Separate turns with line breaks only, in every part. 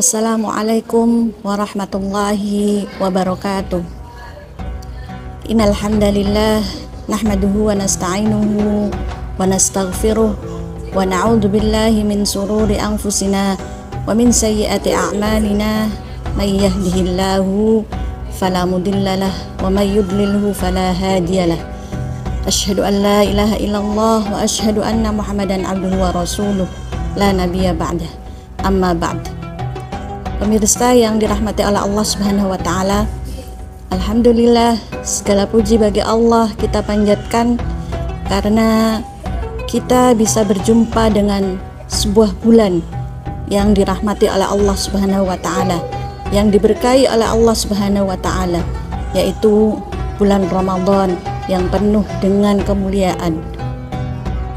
Assalamualaikum warahmatullahi wabarakatuh. Innal hamdalillah nahmaduhu wa nasta'inuhu wa nastaghfiruh wa na'udzu billahi min shururi anfusina wa min sayyiati a'malina may yahdihillahu fala mudhillalah wa may yudlilhu fala hadiyalah. Asyhadu an la ilaha illallah wa asyhadu anna Muhammadan abduhu wa rasuluh la nabiyya ba'dah. Amma ba'd. Pemirsa yang dirahmati oleh Allah Subhanahu wa taala, alhamdulillah, segala puji bagi Allah kita panjatkan karena kita bisa berjumpa dengan sebuah bulan yang dirahmati oleh Allah Subhanahu wa taala, yang diberkahi oleh Allah Subhanahu wa taala, yaitu bulan Ramadan yang penuh dengan kemuliaan.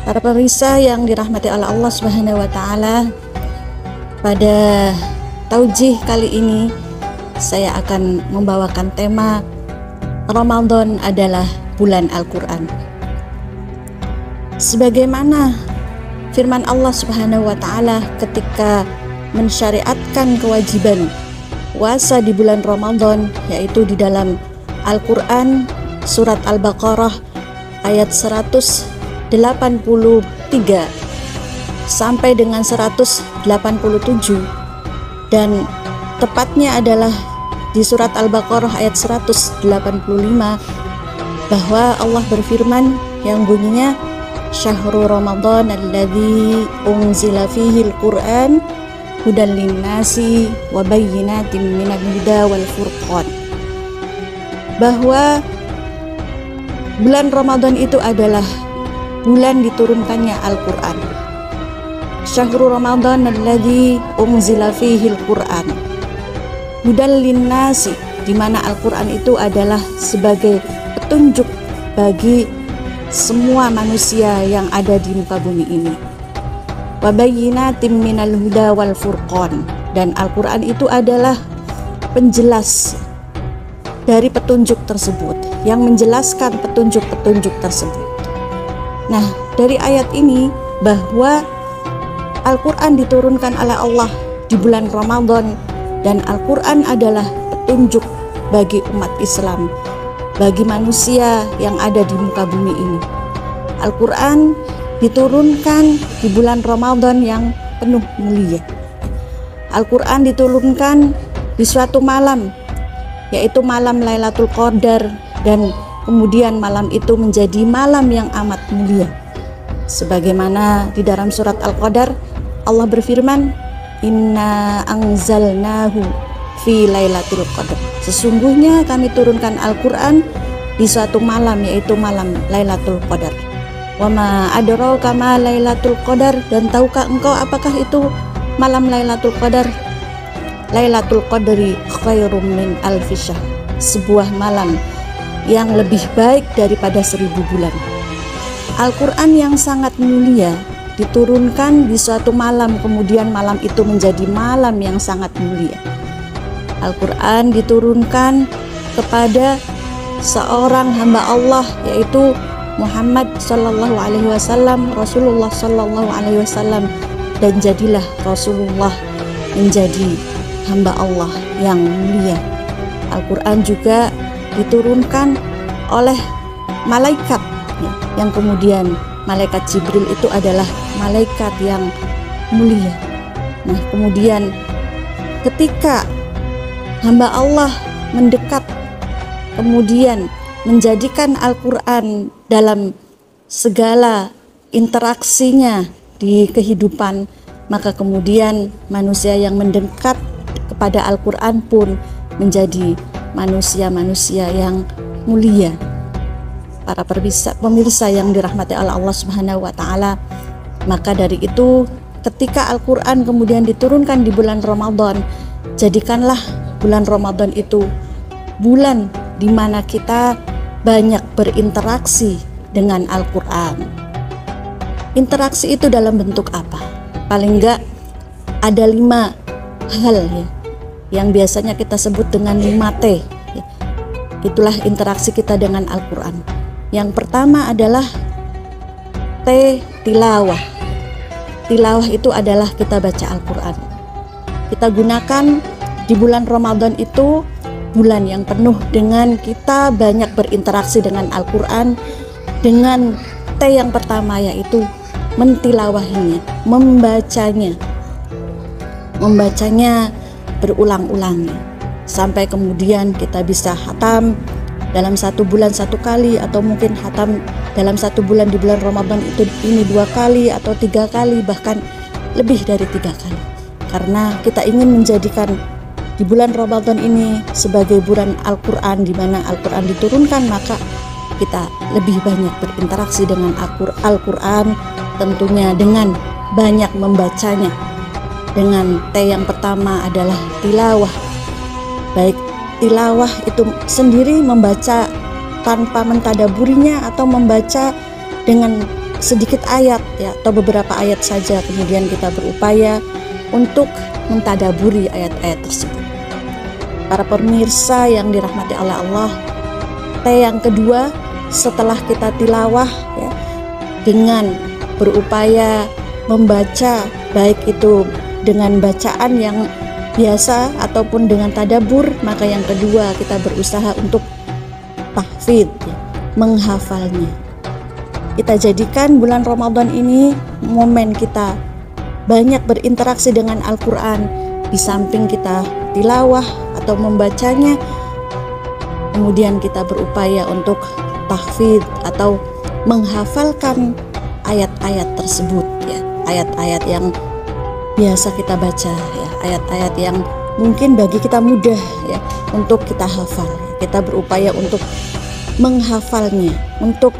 Para pemirsa yang dirahmati oleh Allah Subhanahu wa taala, pada taujih kali ini saya akan membawakan tema Ramadan adalah bulan Al-Quran. Sebagaimana firman Allah Subhanahu wa taala ketika mensyariatkan kewajiban puasa di bulan Ramadan, yaitu di dalam Al-Quran surat Al-Baqarah ayat 183 sampai dengan 187, dan tepatnya adalah di surat Al-Baqarah ayat 185, bahwa Allah berfirman yang bunyinya Syahrul Ramadan alladzi unzila fihi al-Qur'an hudan linnasi wa bayyinatin minal huda wal furqan, bahwa bulan Ramadan itu adalah bulan diturunkannya Al-Qur'an. Syahrul Ramadan alladzi unzila fihi al-Qur'an hudan linnasi, di mana Al-Qur'an itu adalah sebagai petunjuk bagi semua manusia yang ada di muka bumi ini. Wa bayyinatin minal huda wal furqan, dan Al-Qur'an itu adalah penjelas dari petunjuk tersebut, yang menjelaskan petunjuk-petunjuk tersebut. Nah, dari ayat ini bahwa Al-Quran diturunkan oleh Allah di bulan Ramadan, dan Al-Quran adalah petunjuk bagi umat Islam, bagi manusia yang ada di muka bumi ini. Al-Quran diturunkan di bulan Ramadan yang penuh mulia. Al-Quran diturunkan di suatu malam, yaitu malam Lailatul Qadar, dan kemudian malam itu menjadi malam yang amat mulia. Sebagaimana di dalam surat Al-Qadar Allah berfirman, Inna anzalnahu fi lailatul qadar. Sesungguhnya kami turunkan Al-Quran di suatu malam, yaitu malam Lailatul Qadar. Wa ma adraka ma Lailatul Qadar, dan tahukah engkau apakah itu malam Lailatul Qadar? Lailatul Qadri khairum min alfi syahr, sebuah malam yang lebih baik daripada 1000 bulan. Al-Quran yang sangat mulia diturunkan di suatu malam, kemudian malam itu menjadi malam yang sangat mulia. Al-Quran diturunkan kepada seorang hamba Allah, yaitu Muhammad sallallahu alaihi wasallam, Rasulullah sallallahu alaihi wasallam, dan jadilah Rasulullah menjadi hamba Allah yang mulia. Al-Quran juga diturunkan oleh malaikat, yang kemudian malaikat Jibril itu adalah malaikat yang mulia. Nah, kemudian ketika hamba Allah mendekat, kemudian menjadikan Al-Quran dalam segala interaksinya di kehidupan, maka kemudian manusia yang mendekat kepada Al-Quran pun menjadi manusia-manusia yang mulia. Para pemirsa yang dirahmati oleh Allah Subhanahu wa taala, maka dari itu ketika Al-Quran kemudian diturunkan di bulan Ramadan, jadikanlah bulan Ramadan itu bulan di mana kita banyak berinteraksi dengan Al-Quran. Interaksi itu dalam bentuk apa? Paling enggak ada 5 hal ya, yang biasanya kita sebut dengan 5T ya. Itulah interaksi kita dengan Al-Quran. Yang pertama adalah tilawah. Tilawah itu adalah kita baca Al-Quran. kita gunakan di bulan Ramadan itu bulan yang penuh dengan kita banyak berinteraksi dengan Al-Quran, dengan T yang pertama yaitu mentilawahinya, membacanya berulang-ulang sampai kemudian kita bisa hatam dalam satu bulan satu kali, atau mungkin hatam dalam satu bulan di bulan Ramadan ini 2 kali atau 3 kali, bahkan lebih dari 3 kali, karena kita ingin menjadikan di bulan Ramadan ini sebagai bulan Al-Quran, di mana Al-Quran diturunkan, maka kita lebih banyak berinteraksi dengan Al-Quran, tentunya dengan banyak membacanya. Dengan T yang pertama adalah tilawah. Baik tilawah itu sendiri, membaca tanpa mentadaburinya atau membaca dengan sedikit ayat atau beberapa ayat saja, kemudian kita berupaya untuk mentadaburi ayat-ayat tersebut. Para pemirsa yang dirahmati oleh Allah, T yang kedua setelah kita tilawah dengan berupaya membaca, baik itu dengan bacaan yang biasa ataupun dengan tadabur, maka yang kedua kita berusaha untuk tahfidz, menghafalnya. Kita jadikan bulan Ramadan ini momen kita banyak berinteraksi dengan Al-Quran, di samping kita tilawah atau membacanya, kemudian kita berupaya untuk tahfidz atau menghafalkan ayat-ayat tersebut, ayat-ayat yang biasa kita baca, ayat-ayat yang mungkin bagi kita mudah untuk kita hafal. Kita berupaya untuk menghafalnya, untuk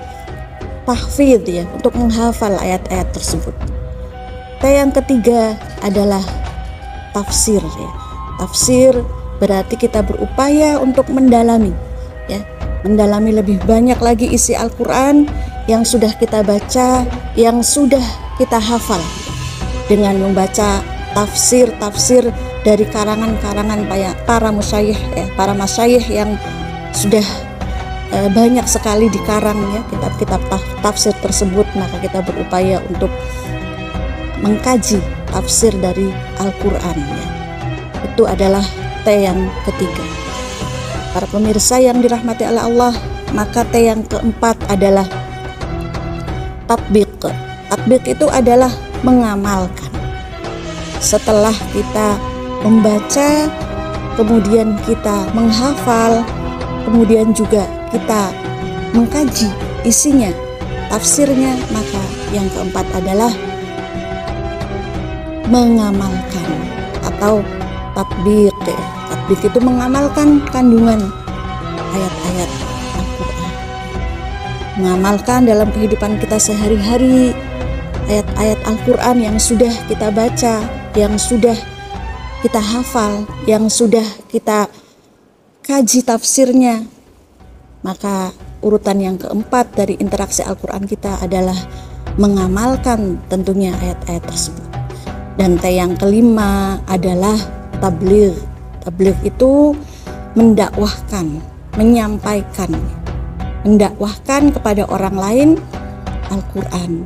tahfidz, untuk menghafal ayat-ayat tersebut. Yang ketiga adalah tafsir. Tafsir berarti kita berupaya untuk mendalami lebih banyak lagi isi Al-Quran yang sudah kita baca, yang sudah kita hafal, dengan membaca tafsir dari karangan-karangan para masyayikh, para masyayikh yang sudah banyak sekali dikarang kitab-kitab tafsir tersebut. Maka kita berupaya untuk mengkaji tafsir dari Al-Quran. Itu adalah T yang ketiga. Para pemirsa yang dirahmati oleh Allah, maka T yang keempat adalah tatbiq. Tatbiq itu adalah mengamalkan. Setelah kita membaca, kemudian kita menghafal, kemudian juga kita mengkaji isinya, tafsirnya, maka yang keempat adalah mengamalkan atau tatbiq. Tatbiq itu mengamalkan kandungan ayat-ayat Al-Quran, mengamalkan dalam kehidupan kita sehari-hari ayat-ayat Al-Quran yang sudah kita baca, yang sudah kita hafal, yang sudah kita kaji tafsirnya. Maka urutan yang keempat dari interaksi Al-Quran kita adalah mengamalkan tentunya ayat-ayat tersebut. Dan T yang kelima adalah tabligh. Tabligh itu mendakwahkan, menyampaikan, mendakwahkan kepada orang lain Al-Quran,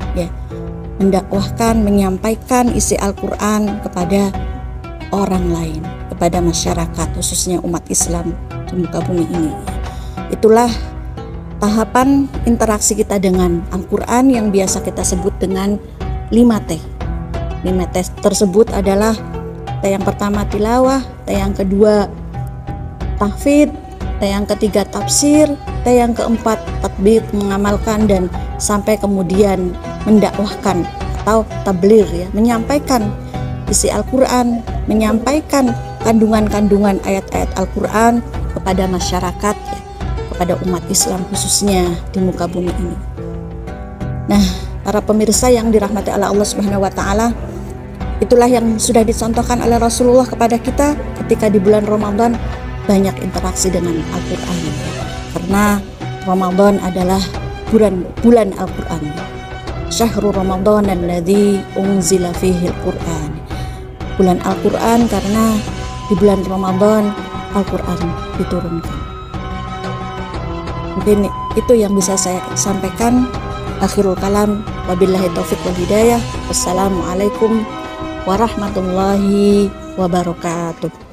mendakwahkan, menyampaikan isi Al-Quran kepada orang lain, kepada masyarakat, khususnya umat Islam di muka bumi ini. Itulah tahapan interaksi kita dengan Al-Quran yang biasa kita sebut dengan 5T. 5T tersebut adalah T yang pertama tilawah, T yang kedua tahfidz, T yang ketiga tafsir, T yang keempat tatbiq, mengamalkan, dan sampai kemudian mendakwahkan atau tabligh, menyampaikan isi Al-Quran, menyampaikan kandungan-kandungan ayat-ayat Al-Quran kepada masyarakat, kepada umat Islam khususnya di muka bumi ini. Nah, para pemirsa yang dirahmati oleh Allah Subhanahu wa taala, itulah yang sudah dicontohkan oleh Rasulullah kepada kita ketika di bulan Ramadan banyak interaksi dengan Al-Quran. Karena Ramadan adalah bulan Al-Quran. Syahrul Ramadan alladzi unzila fihi Al-Quran. Bulan Al-Quran karena di bulan Ramadan Al-Quran diturunkan. Mungkin itu yang bisa saya sampaikan. Akhirul kalam, wabillahi taufiq wal hidayah. Wassalamualaikum warahmatullahi wabarakatuh.